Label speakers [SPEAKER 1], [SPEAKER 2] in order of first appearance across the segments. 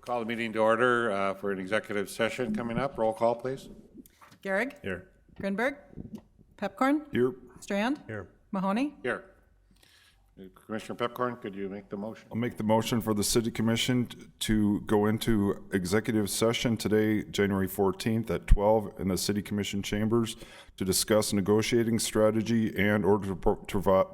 [SPEAKER 1] Call the meeting to order for an executive session coming up. Roll call, please.
[SPEAKER 2] Gehrig?
[SPEAKER 3] Here.
[SPEAKER 2] Grinberg? Pepcorn?
[SPEAKER 3] Here.
[SPEAKER 2] Strand?
[SPEAKER 3] Here.
[SPEAKER 2] Mahoney?
[SPEAKER 1] Here. Commissioner Pepcorn, could you make the motion?
[SPEAKER 3] I'll make the motion for the City Commission to go into executive session today, January 14th at 12 in the City Commission chambers to discuss negotiating strategy and or to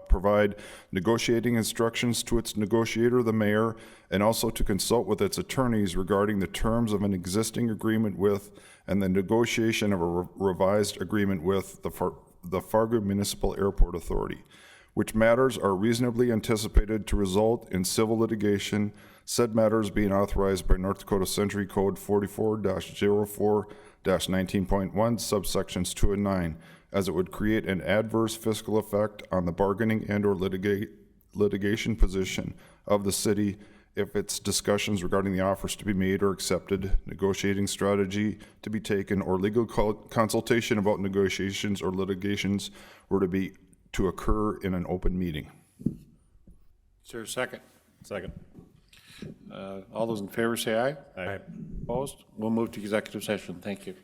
[SPEAKER 3] provide negotiating instructions to its negotiator, the mayor, and also to consult with its attorneys regarding the terms of an existing agreement with and the negotiation of a revised agreement with the Fargo Municipal Airport Authority, which matters are reasonably anticipated to result in civil litigation, said matters being authorized by North Dakota Century Code 44-04-19.1, subsections 2 and 9, as it would create an adverse fiscal effect on the bargaining and or litigation position of the city if its discussions regarding the offers to be made or accepted, negotiating strategy to be taken, or legal consultation about negotiations or litigations were to occur in an open meeting.
[SPEAKER 1] Is there a second?
[SPEAKER 3] Second.
[SPEAKER 1] All those in favor say aye.
[SPEAKER 3] Aye.
[SPEAKER 1] Opposed? We'll move to executive session. Thank you.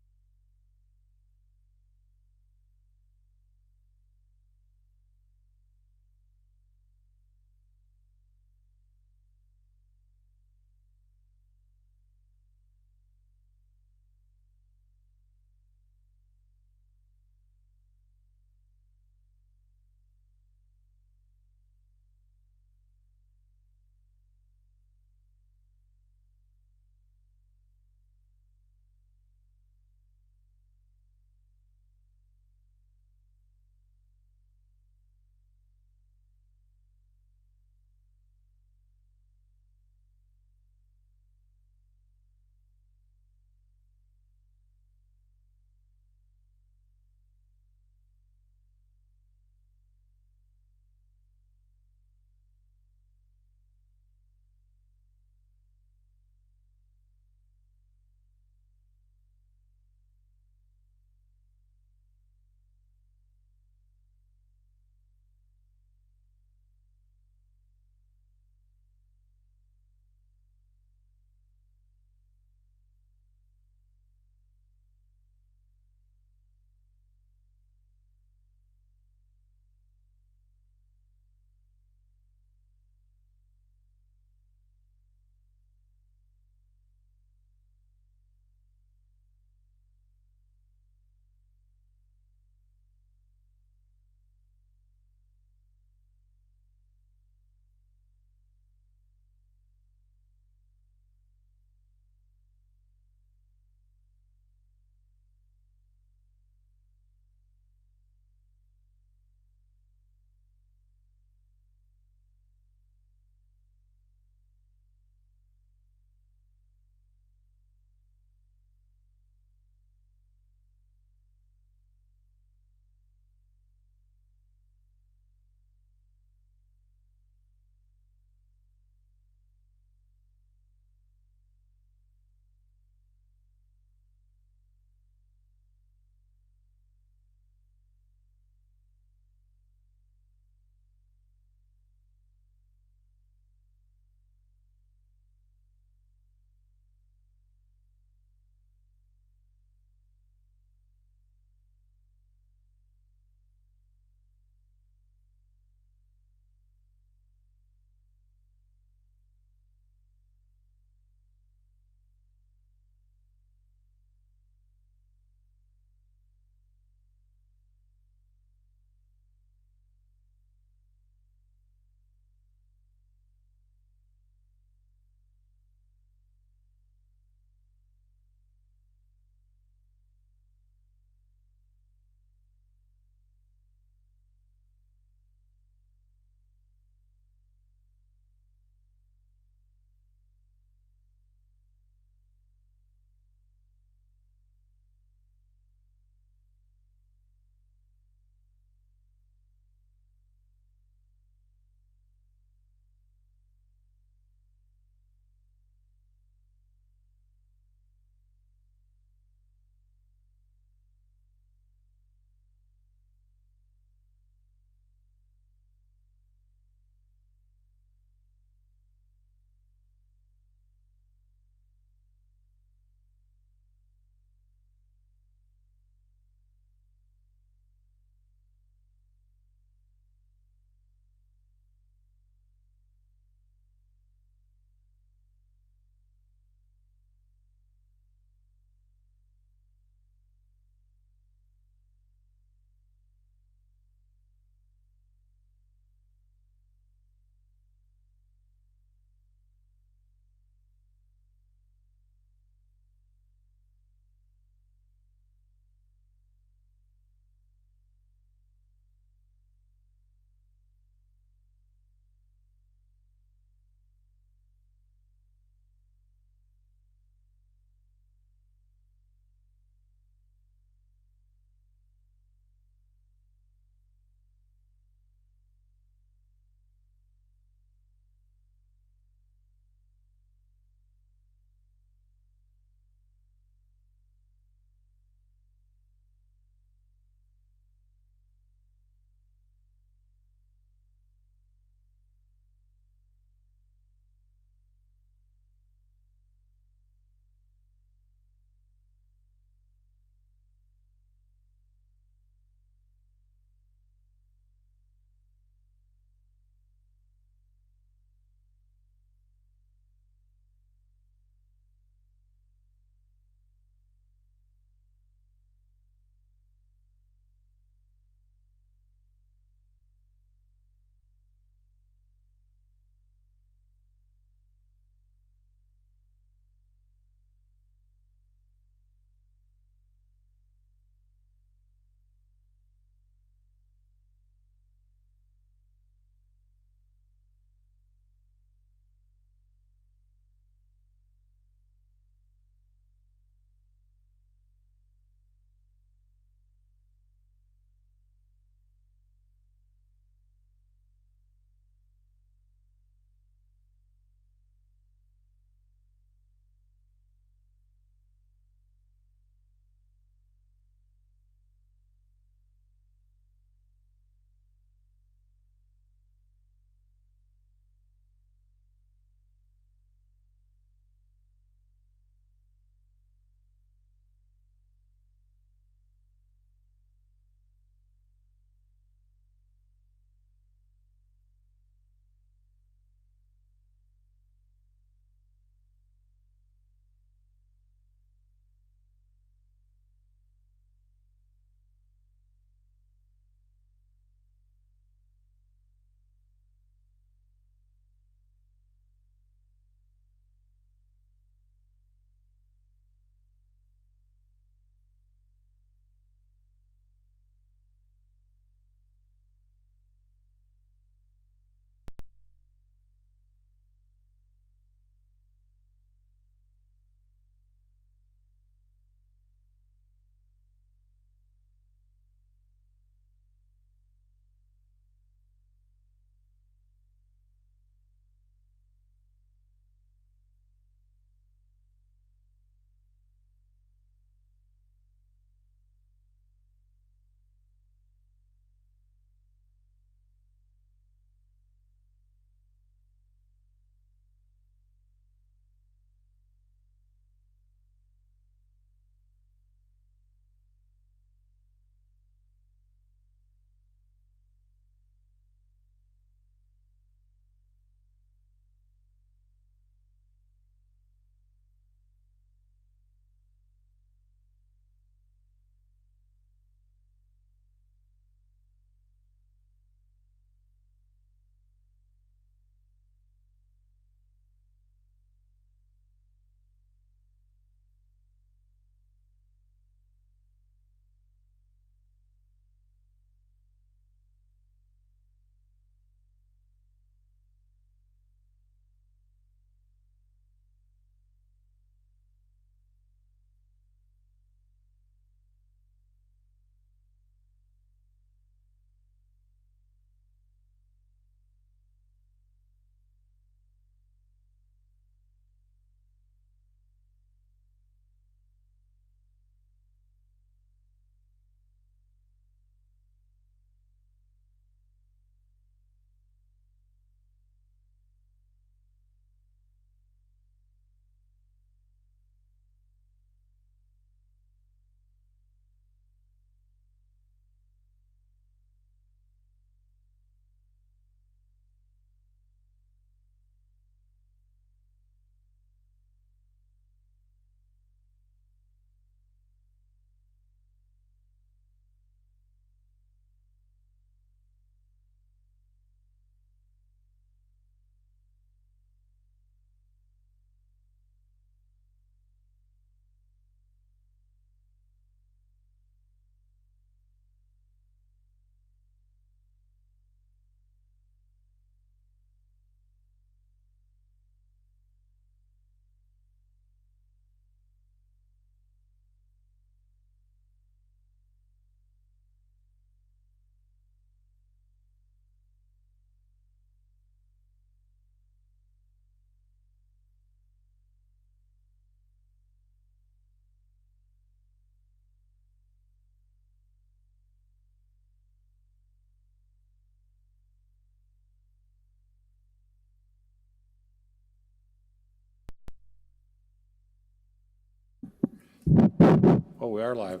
[SPEAKER 1] Oh, we are live.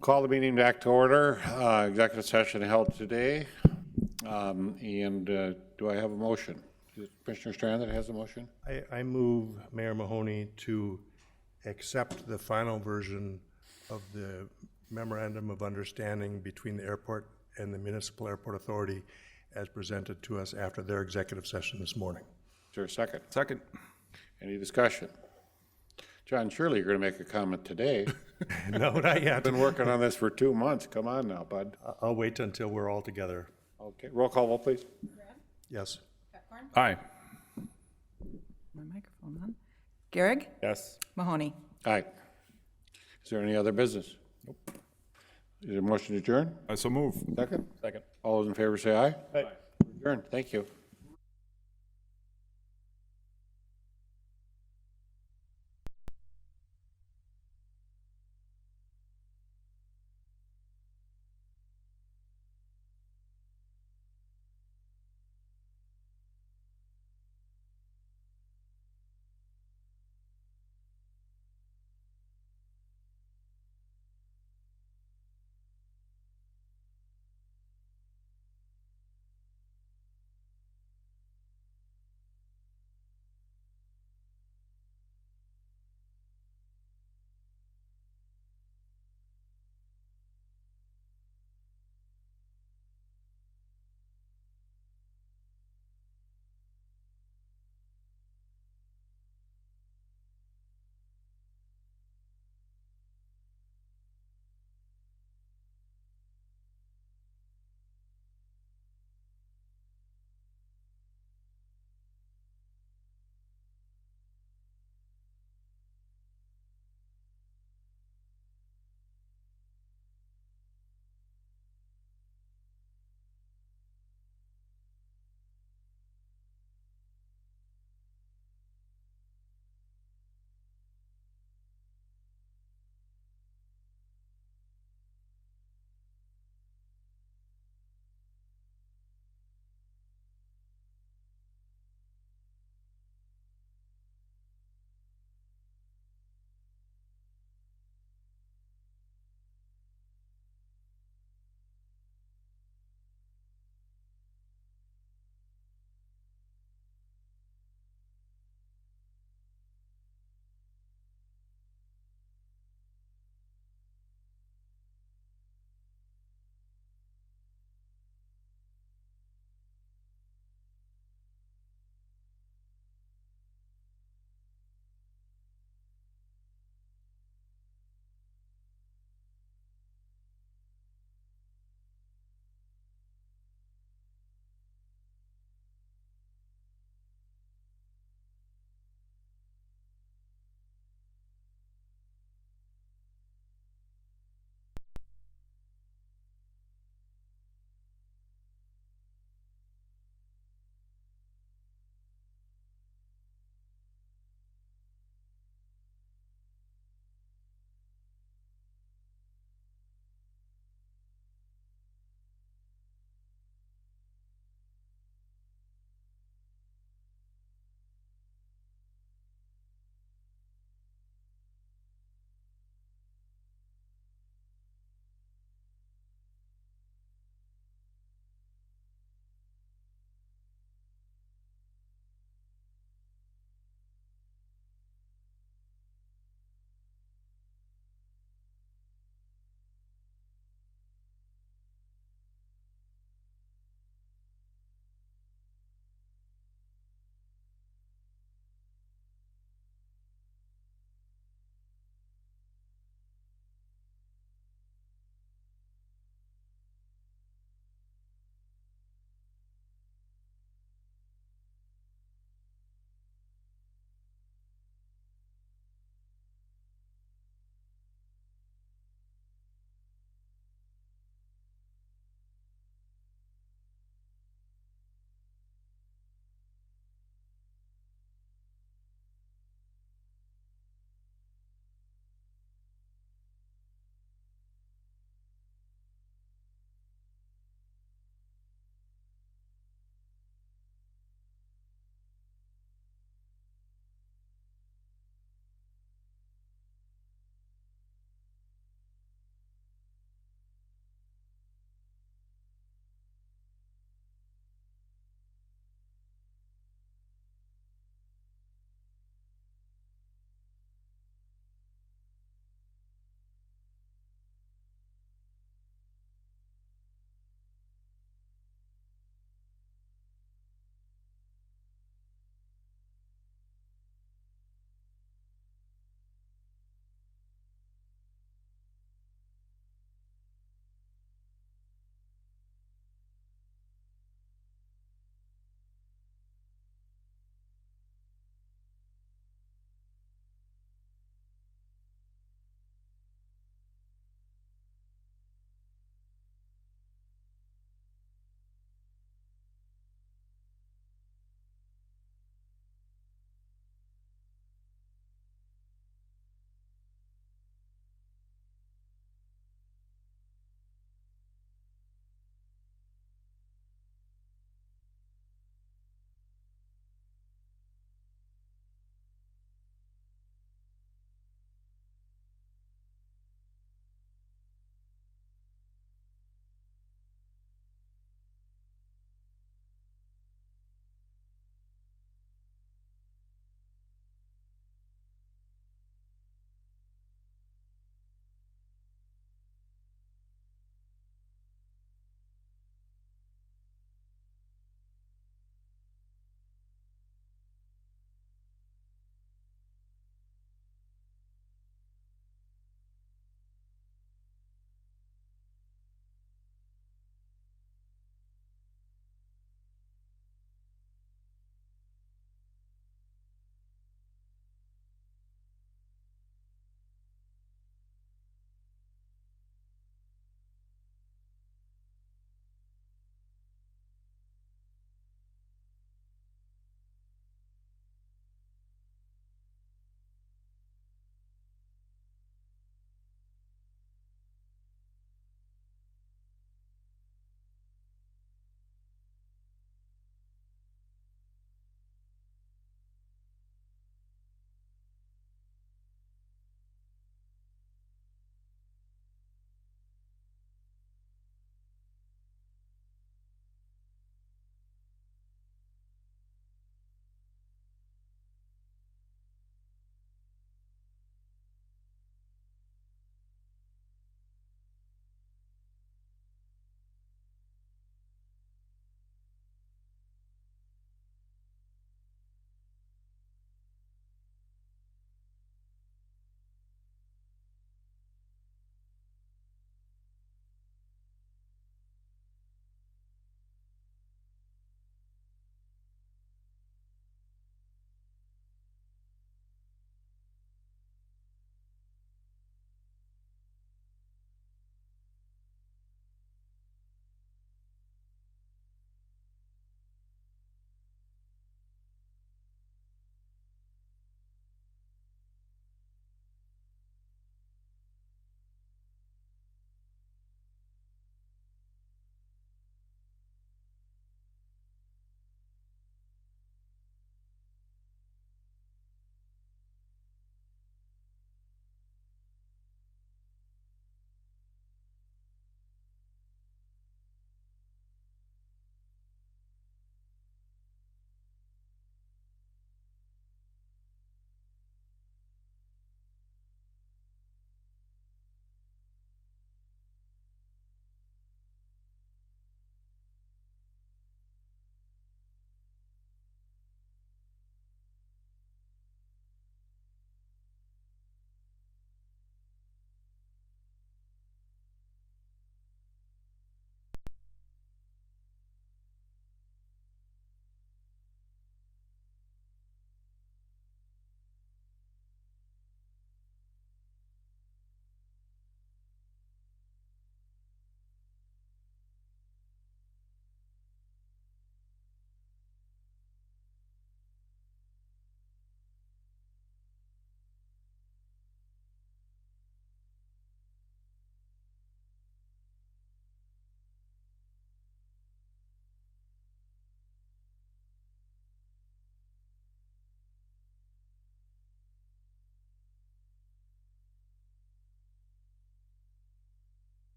[SPEAKER 1] Call the meeting back to order. Executive session held today. Do I have a motion? Is it Commissioner Strand that has the motion?
[SPEAKER 4] I move Mayor Mahoney to accept the final version of the memorandum of understanding between the airport and the Municipal Airport Authority as presented to us after their executive session this morning.
[SPEAKER 1] Is there a second?
[SPEAKER 3] Second.
[SPEAKER 1] Any discussion? John, surely you're going to make a comment today.
[SPEAKER 4] No, not yet.
[SPEAKER 1] Been working on this for 2 months. Come on now, bud.
[SPEAKER 4] I'll wait until we're all together.
[SPEAKER 1] Okay, roll call vote, please.
[SPEAKER 4] Yes.
[SPEAKER 2] Pepcorn?
[SPEAKER 3] Aye.
[SPEAKER 2] My microphone on. Gehrig?
[SPEAKER 3] Yes.
[SPEAKER 2] Mahoney?
[SPEAKER 1] Aye. Is there any other business? Nope. Is there a motion to adjourn?
[SPEAKER 3] I so move.
[SPEAKER 1] Second?
[SPEAKER 4] Second.
[SPEAKER 1] All those in favor say aye.
[SPEAKER 4] Aye.
[SPEAKER 1] Adjourn. Thank you.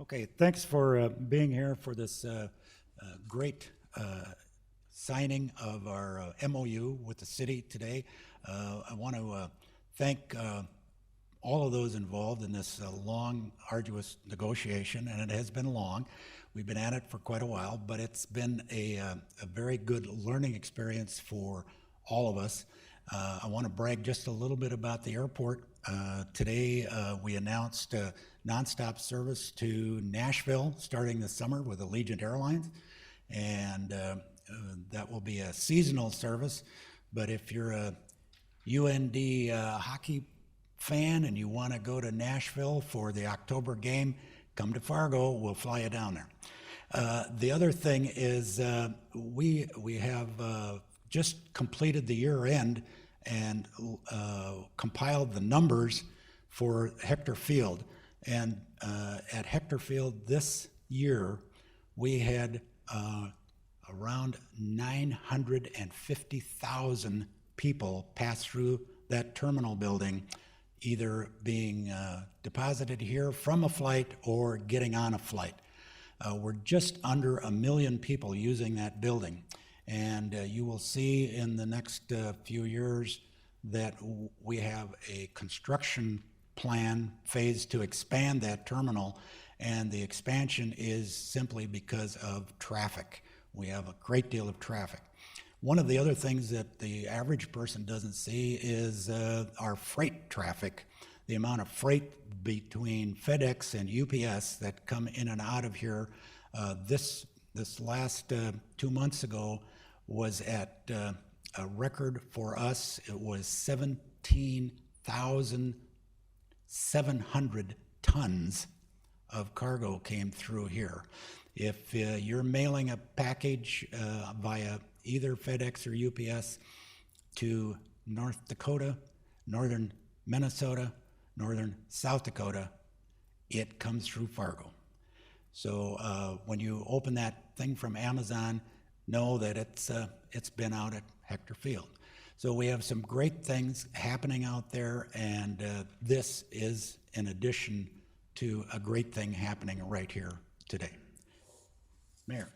[SPEAKER 5] Okay, thanks for being here for this great signing of our MOU with the city today. I want to thank all of those involved in this long, arduous negotiation, and it has been long. We've been at it for quite a while, but it's been a very good learning experience for all of us. I want to brag just a little bit about the airport. Today, we announced nonstop service to Nashville starting this summer with Allegiant Airlines, and that will be a seasonal service. But if you're a UND hockey fan and you want to go to Nashville for the October game, come to Fargo. We'll fly you down there. The other thing is we have just completed the year end and compiled the numbers for Hector Field. And at Hector Field this year, we had around 950,000 people pass through that terminal building, either being deposited here from a flight or getting on a flight. We're just under 1 million people using that building. And you will see in the next few years that we have a construction plan phase to expand that terminal, and the expansion is simply because of traffic. We have a great deal of traffic. One of the other things that the average person doesn't see is our freight traffic, the amount of freight between FedEx and UPS that come in and out of here. This last 2 months ago was at a record for us. It was 17,700 tons of cargo came through here. If you're mailing a package via either FedEx or UPS to North Dakota, northern Minnesota, northern South Dakota, it comes through Fargo. So when you open that thing from Amazon, know that it's been out at Hector Field. So we have some great things happening out there, and this is in addition to a great thing happening right here today. Mayor.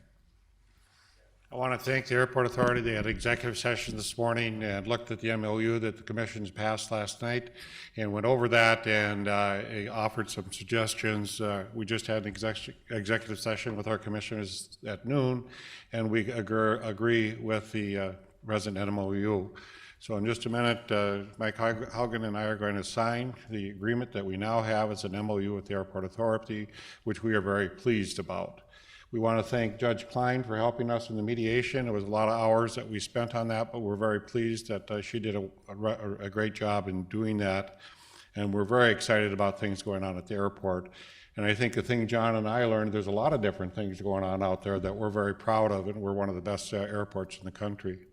[SPEAKER 1] I want to thank the Airport Authority. They had an executive session this morning and looked at the MOU that the commission's passed last night and went over that and offered some suggestions. We just had an executive session with our commissioners at noon, and we agree with the resident MOU. So in just a minute, Mike Haugen and I are going to sign the agreement that we now have as an MOU with the Airport Authority, which we are very pleased about. We want to thank Judge Klein for helping us in the mediation. It was a lot of hours that we spent on that, but we're very pleased that she did a great job in doing that. And we're very excited about things going on at the airport. And I think the thing John and I learned, there's a lot of different things going on out there that we're very proud of, and we're one of the best airports in the country.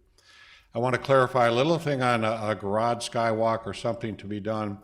[SPEAKER 1] I want to clarify a little thing on a garage skywalk or something to be done.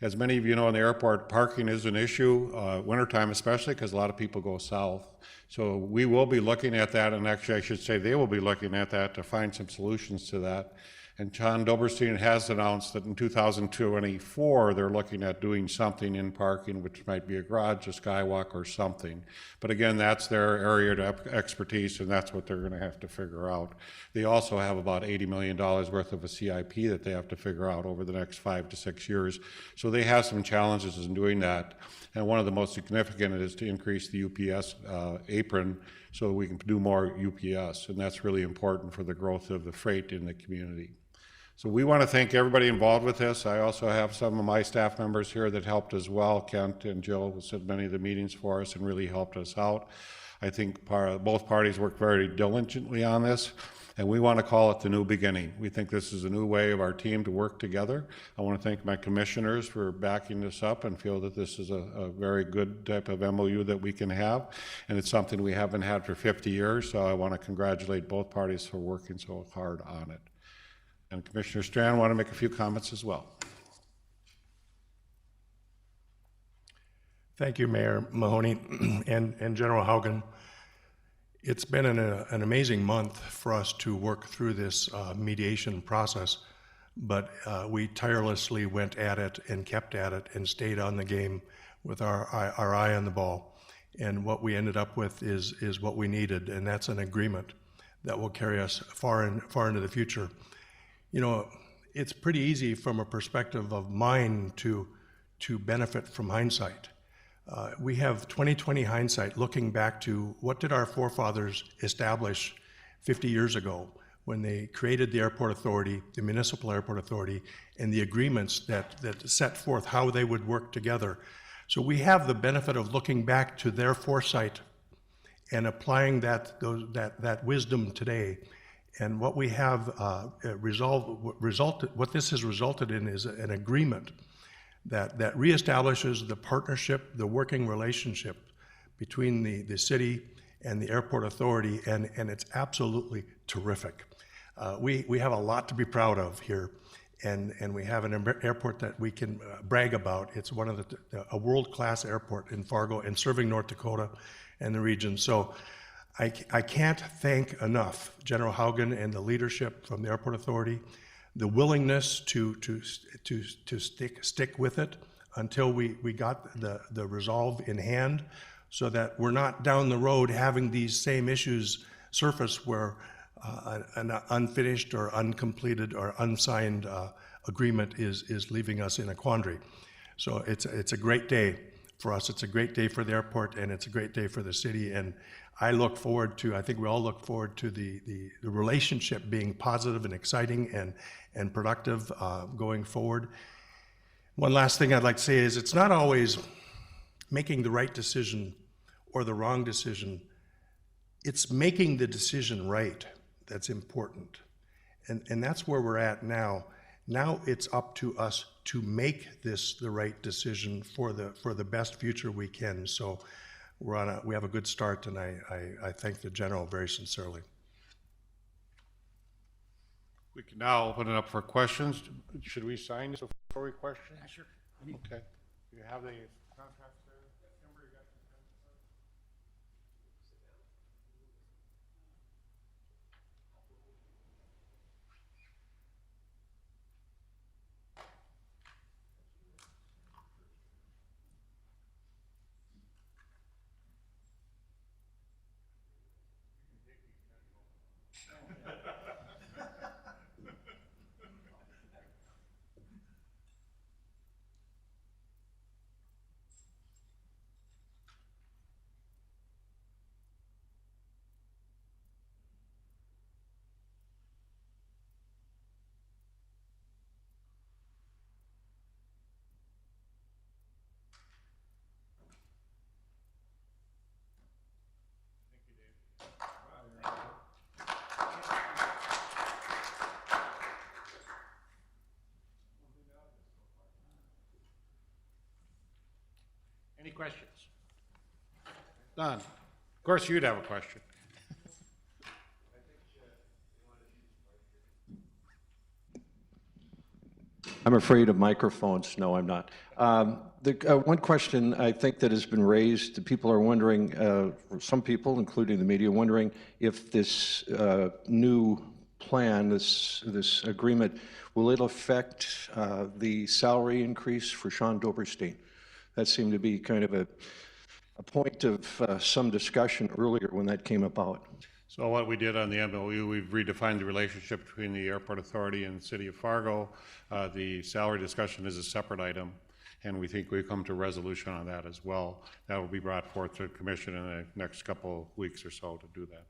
[SPEAKER 1] As many of you know, in the airport, parking is an issue, wintertime especially, because a lot of people go south. So we will be looking at that, and actually I should say they will be looking at that to find some solutions to that. And John Doberstein has announced that in 2024, they're looking at doing something in parking, which might be a garage, a skywalk, or something. But again, that's their area of expertise, and that's what they're going to have to figure out. They also have about $80 million worth of a CIP that they have to figure out over the next 5 to 6 years. So they have some challenges in doing that. And one of the most significant is to increase the UPS apron so that we can do more UPS. And that's really important for the growth of the freight in the community. So we want to thank everybody involved with this. I also have some of my staff members here that helped as well. Kent and Jill said many of the meetings for us and really helped us out. I think both parties worked very diligently on this, and we want to call it the new beginning. We think this is a new way of our team to work together. I want to thank my commissioners for backing this up and feel that this is a very good type of MOU that we can have, and it's something we haven't had for 50 years, so I want to congratulate both parties for working so hard on it. And Commissioner Strand, want to make a few comments as well.
[SPEAKER 4] Thank you, Mayor Mahoney and General Haugen. It's been an amazing month for us to work through this mediation process, but we tirelessly went at it and kept at it and stayed on the game with our eye on the ball. And what we ended up with is what we needed, and that's an agreement that will carry us far into the future. You know, it's pretty easy from a perspective of mind to benefit from hindsight. We have 20/20 hindsight, looking back to what did our forefathers establish 50 years ago when they created the airport authority, the municipal airport authority, and the agreements that set forth how they would work together. So we have the benefit of looking back to their foresight and applying that wisdom today. And what we have what this has resulted in is an agreement that reestablishes the partnership, the working relationship between the city and the airport authority, and it's absolutely terrific. We have a lot to be proud of here, and we have an airport that we can brag about. It's one of a world-class airport in Fargo and serving North Dakota and the region. So I can't thank enough General Haugen and the leadership from the airport authority, the willingness to stick with it until we got the resolve in hand, so that we're not down the road having these same issues surface where an unfinished or uncompleted or unsigned agreement is leaving us in a quandary. So it's a great day for us. It's a great day for the airport, and it's a great day for the city. And I look forward to, I think we all look forward to the relationship being positive and exciting and productive going forward. One last thing I'd like to say is it's not always making the right decision or the wrong decision. It's making the decision right that's important. And that's where we're at now. Now it's up to us to make this the right decision for the best future we can. So we have a good start, and I thank the General very sincerely.
[SPEAKER 1] We can now open it up for questions. Should we sign this before we question?
[SPEAKER 5] Sure.
[SPEAKER 1] Okay. You have the contracts there? Amber, you got the contracts? Any questions? None. Of course, you'd have a question.
[SPEAKER 6] I'm afraid of microphones. No, I'm not. One question I think that has been raised, people are wondering, some people, including the media, wondering if this new plan, this agreement, will it affect the salary increase for Sean Doberstein? That seemed to be kind of a point of some discussion earlier when that came about.
[SPEAKER 1] So what we did on the MOU, we've redefined the relationship between the airport authority and the city of Fargo. The salary discussion is a separate item, and we think we've come to a resolution on that as well. That will be brought forth to the commission in the next couple of weeks or so to do that.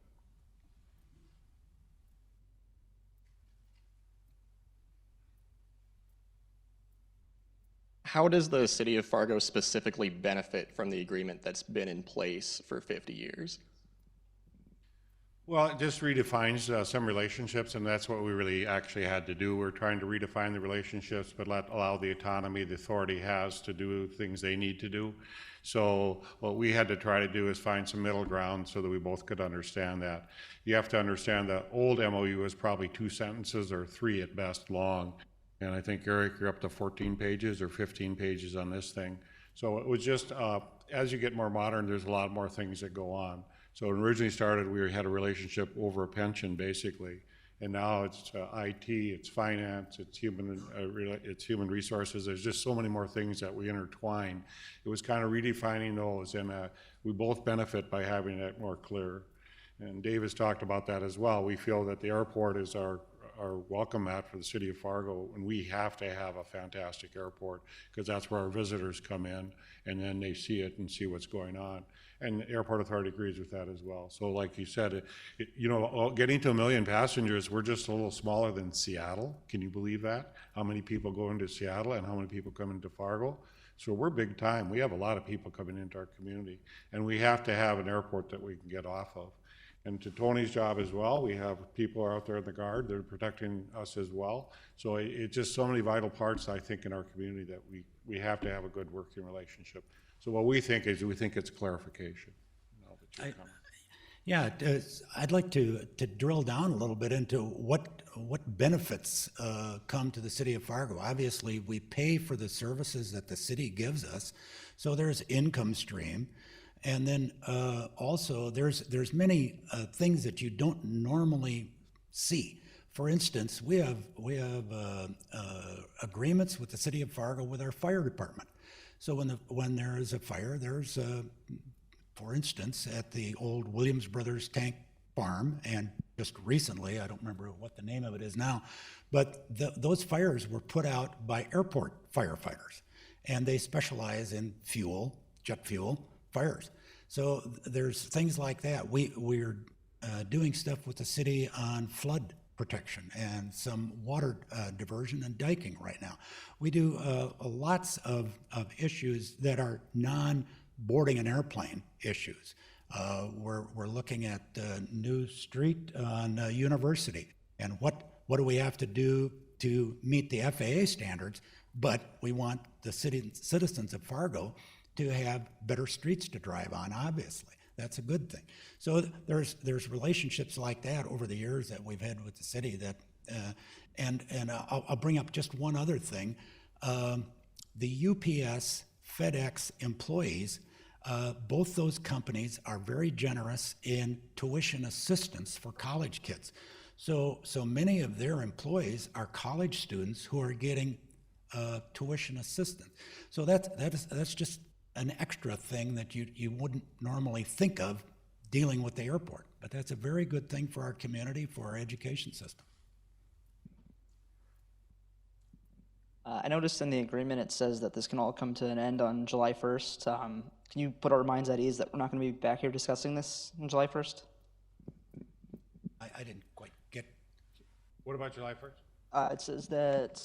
[SPEAKER 7] How does the city of Fargo specifically benefit from the agreement that's been in place for 50 years?
[SPEAKER 1] Well, it just redefines some relationships, and that's what we really actually had to do. We're trying to redefine the relationships, but allow the autonomy the authority has to do things they need to do. So what we had to try to do is find some middle ground so that we both could understand that. You have to understand the old MOU is probably 2 sentences or 3 at best long. And I think, Eric, you're up to 14 pages or 15 pages on this thing. So it was just, as you get more modern, there's a lot more things that go on. So when it originally started, we had a relationship over a pension, basically. And now it's IT, it's finance, it's human resources. There's just so many more things that we intertwine. It was kind of redefining those. And we both benefit by having that more clear. And Dave has talked about that as well. We feel that the airport is our welcome mat for the city of Fargo, and we have to have a fantastic airport because that's where our visitors come in, and then they see it and see what's going on. And the airport authority agrees with that as well. So like you said, getting to 1 million passengers, we're just a little smaller than Seattle. Can you believe that? How many people go into Seattle and how many people come into Fargo? So we're big time. We have a lot of people coming into our community, and we have to have an airport that we can get off of. And to Tony's job as well, we have people out there in the guard, they're protecting us as well. So it's just so many vital parts, I think, in our community that we have to have a good working relationship. So what we think is, we think it's clarification.
[SPEAKER 5] Yeah, I'd like to drill down a little bit into what benefits come to the city of Fargo. Obviously, we pay for the services that the city gives us, so there's income stream. And then also there's many things that you don't normally see. For instance, we have agreements with the city of Fargo with our fire department. So when there is a fire, there's for instance at the old Williams Brothers tank farm, and just recently, I don't remember what the name of it is now, but those fires were put out by airport firefighters, and they specialize in jet fuel fires. So there's things like that. We're doing stuff with the city on flood protection and some water diversion and diking right now. We do lots of issues that are non-boarding an airplane issues. We're looking at new street on University, and what do we have to do to meet the FAA standards, but we want the citizens of Fargo to have better streets to drive on, obviously. That's a good thing. So there's relationships like that over the years that we've had with the city that, and I'll bring up just one other thing. The UPS, FedEx employees, both those companies are very generous in tuition assistance for college kids. So many of their employees are college students who are getting tuition assistance. So that's just an extra thing that you wouldn't normally think of dealing with the airport. But that's a very good thing for our community, for our education system.
[SPEAKER 8] I noticed in the agreement it says that this can all come to an end on July 1st. Can you put our minds at ease that we're not going to be back here discussing this on July 1st?
[SPEAKER 5] I didn't quite get.
[SPEAKER 1] What about July 1st?
[SPEAKER 8] It says that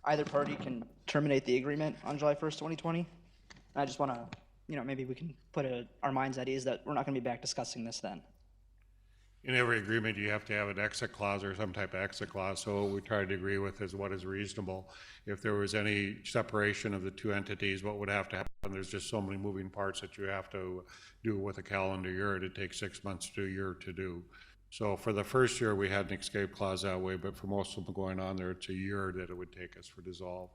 [SPEAKER 8] either party can terminate the agreement on July 1st, 2020. I just want to, maybe we can put our minds at ease that we're not going to be back discussing this then.
[SPEAKER 1] In every agreement, you have to have an exit clause or some type of exit clause. So what we tried to agree with is what is reasonable. If there was any separation of the two entities, what would have to happen? There's just so many moving parts that you have to do with a calendar year. It takes 6 months to a year to do. So for the first year, we had an escape clause that way, but for most of them going on there, it's a year that it would take us for dissolve.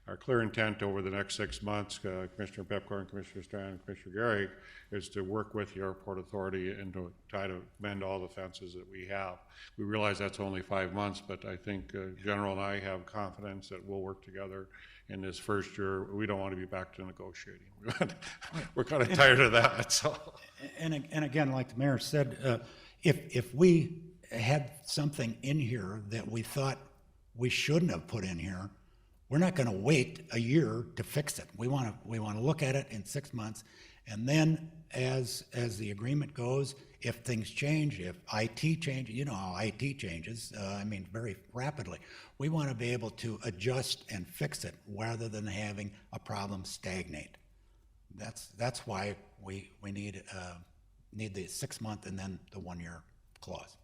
[SPEAKER 1] Our clear intent over the next 6 months, Commissioner Pepcorn, Commissioner Strand, and Commissioner Garrick, is to work with the airport authority and to try to mend all the fences that we have. We realize that's only 5 months, but I think General and I have confidence that we'll work together in this first year. We don't want to be back to negotiating. We're kind of tired of that. So.
[SPEAKER 5] And again, like the mayor said, if we had something in here that we thought we shouldn't have put in here, we're not going to wait a year to fix it. We want to look at it in 6 months, and then as the agreement goes, if things change, if IT changes, you know how IT changes, very rapidly. We want to be able to adjust and fix it rather than having a problem stagnate. That's why we need the 6 month and then the 1 year clause.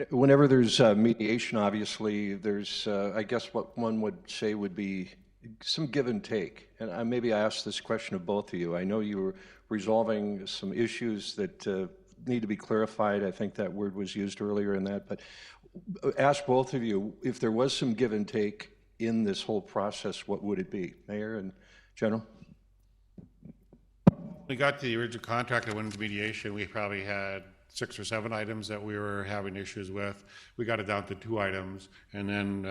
[SPEAKER 6] Whenever there's mediation, obviously, there's, I guess what one would say would be some give and take. And maybe I ask this question of both of you. I know you were resolving some issues that need to be clarified. I think that word was used earlier in that. But ask both of you, if there was some give and take in this whole process, what would it be? Mayor and General?
[SPEAKER 1] We got the original contract that went into mediation. We probably had 6 or 7 items that we were having issues with. We got it down to 2 items, and then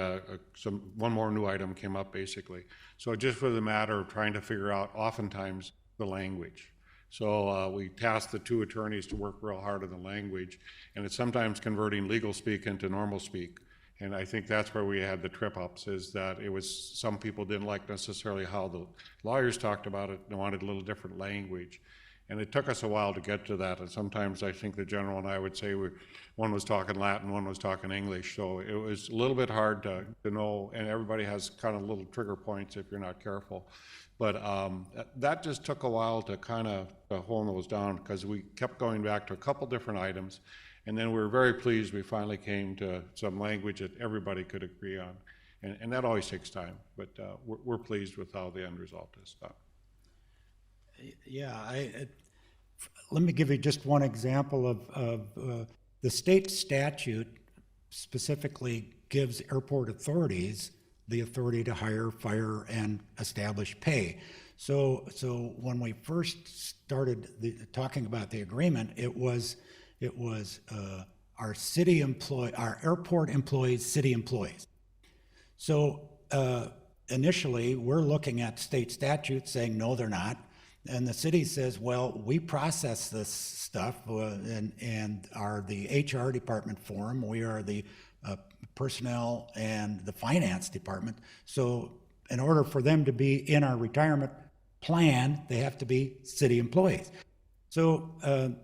[SPEAKER 1] one more new item came up, basically. So it just was a matter of trying to figure out, oftentimes, the language. So we tasked the 2 attorneys to work real hard on the language, and it's sometimes converting legal speak into normal speak. And I think that's where we had the trip-ups, is that it was, some people didn't like necessarily how the lawyers talked about it, and wanted a little different language. And it took us a while to get to that, and sometimes I think the general and I would say one was talking Latin, one was talking English, so it was a little bit hard to know, and everybody has kind of little trigger points if you're not careful. But that just took a while to kind of hone those down, because we kept going back to a couple different items, and then we were very pleased we finally came to some language that everybody could agree on. And that always takes time, but we're pleased with how the end result is.
[SPEAKER 5] Yeah, let me give you just one example of the state statute specifically gives airport authorities the authority to hire, fire, and establish pay. So when we first started talking about the agreement, it was our airport employees, city employees. So initially, we're looking at state statutes saying, no, they're not. And the city says, well, we process this stuff and are the HR department for them. We are the personnel and the finance department. So in order for them to be in our retirement plan, they have to be city employees. So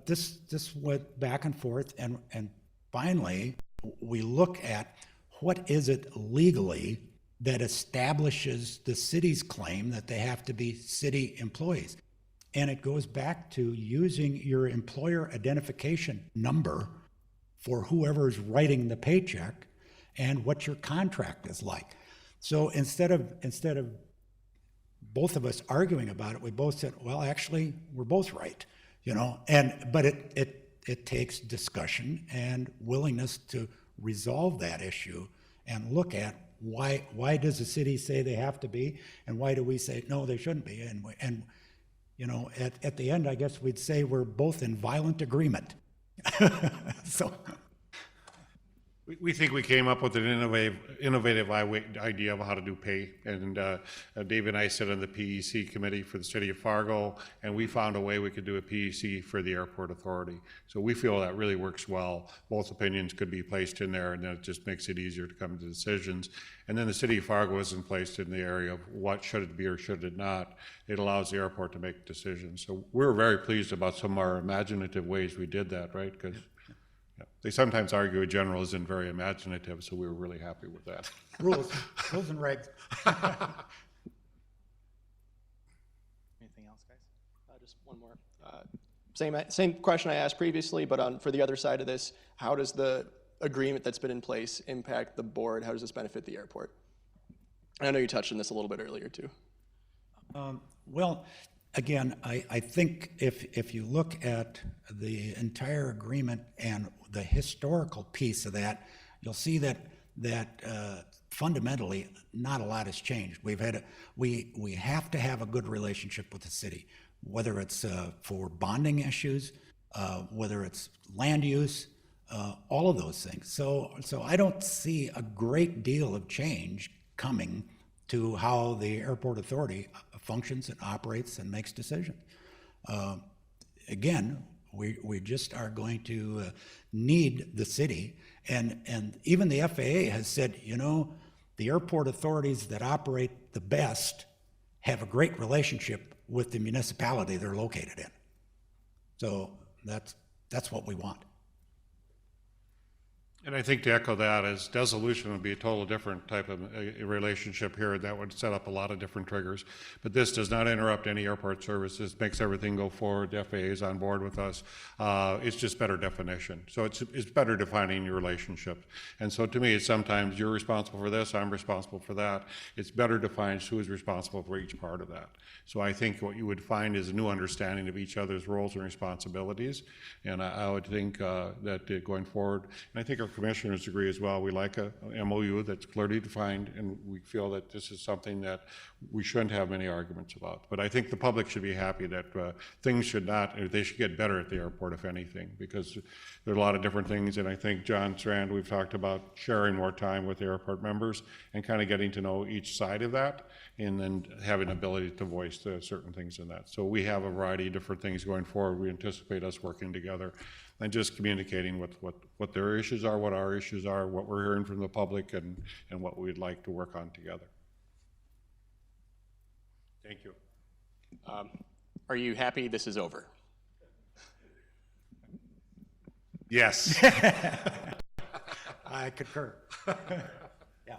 [SPEAKER 5] this went back and forth, and finally, we look at what is it legally that establishes the city's claim that they have to be city employees. And it goes back to using your employer identification number for whoever's writing the paycheck and what your contract is like. So instead of both of us arguing about it, we both said, well, actually, we're both right, you know. But it takes discussion and willingness to resolve that issue and look at why does the city say they have to be, and why do we say no, they shouldn't be, and you know, at the end, I guess we'd say we're both in violent agreement. So
[SPEAKER 1] we think we came up with an innovative idea of how to do pay, and Dave and I sit on the PEC committee for the city of Fargo, and we found a way we could do a PEC for the airport authority. So we feel that really works well. Both opinions could be placed in there, and then it just makes it easier to come to decisions. And then the city of Fargo isn't placed in the area of what should it be or should it not. It allows the airport to make decisions. So we're very pleased about some of our imaginative ways we did that, right? Because they sometimes argue a general isn't very imaginative, so we were really happy with that.
[SPEAKER 5] rules and regs.
[SPEAKER 7] Anything else, guys? Just one more. Same question I asked previously, but for the other side of this, how does the agreement that's been in place impact the board? How does this benefit the airport? I know you touched on this a little bit earlier too.
[SPEAKER 5] Well, again, I think if you look at the entire agreement and the historical piece of that, you'll see that fundamentally not a lot has changed. We have to have a good relationship with the city, whether it's for bonding issues, whether it's land use, all of those things. So I don't see a great deal of change coming to how the airport authority functions and operates and makes decisions. Again, we just are going to need the city, and even the FAA has said, you know, the airport authorities that operate the best have a great relationship with the municipality they're located in. So that's what we want.
[SPEAKER 1] And I think to echo that, is dissolution would be a total different type of a relationship here that would set up a lot of different triggers. But this does not interrupt any airport services, makes everything go forward. The FAA is on board with us. It's just better definition. So it's better defining your relationship. And so to me, it's sometimes you're responsible for this, I'm responsible for that. It's better defined who is responsible for each part of that. So I think what you would find is a new understanding of each other's roles and responsibilities. And I would think that going forward, and I think our commissioners agree as well. We like a MOU that's clearly defined, and we feel that this is something that we shouldn't have many arguments about. But I think the public should be happy that things should not, or they should get better at the airport, if anything, because there are a lot of different things. And I think, John Strand, we've talked about sharing more time with the airport members and kind of getting to know each side of that, and then having ability to voice certain things in that. So we have a variety of different things going forward. We anticipate us working together and just communicating what their issues are, what our issues are, what we're hearing from the public, and what we'd like to work on together. Thank you.
[SPEAKER 7] Are you happy this is over?
[SPEAKER 1] Yes.
[SPEAKER 5] I concur. Yeah.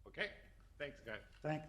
[SPEAKER 1] Okay, thanks, guys.
[SPEAKER 5] Thanks.